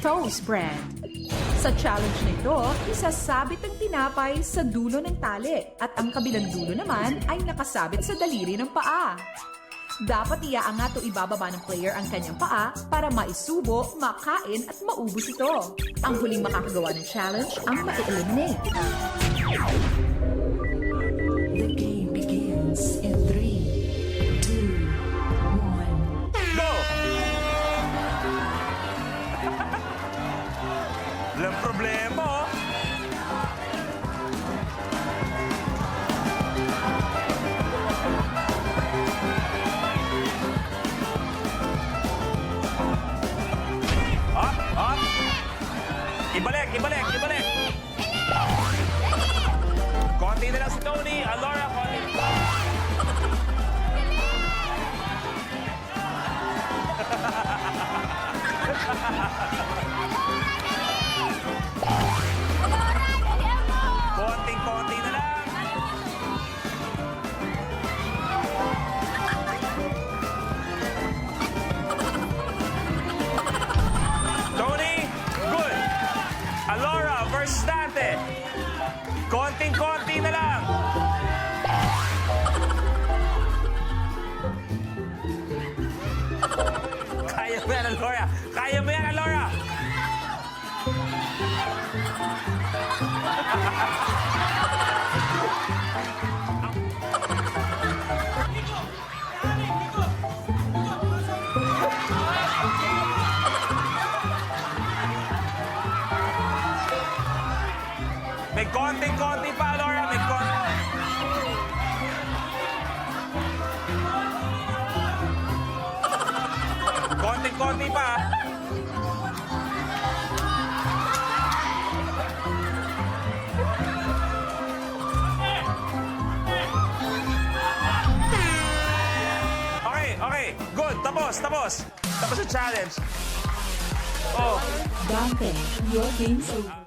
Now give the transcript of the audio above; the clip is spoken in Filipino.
Toast Brand. Sa challenge na ito, isasabit ang tinapay sa dulo ng tali at ang kabilang dulo naman ay nakasabit sa daliri ng paa. Dapat iaangat o ibababa ng player ang kanyang paa para maisubo, makain at maubos ito. Ang huling makakagawa ng challenge ang ma-eliminate. The game begins in 3, 2, 1. Go! Walang problema, oh. Up, up. Ibalik, ibalik, ibalik. Konti na lang si Tony. Alora, konti. Konting-konti na lang. Tony, good. Alora versus Dante. Konting-konti na lang. Kaya mo yan, Alora. Kaya mo yan, Alora. May konting-konti pa, Laura. May konting. Konting-konti pa. Okay, okay. Good. Tapos, tapos. Tapos yung challenge. Oh. Dante, your game's over.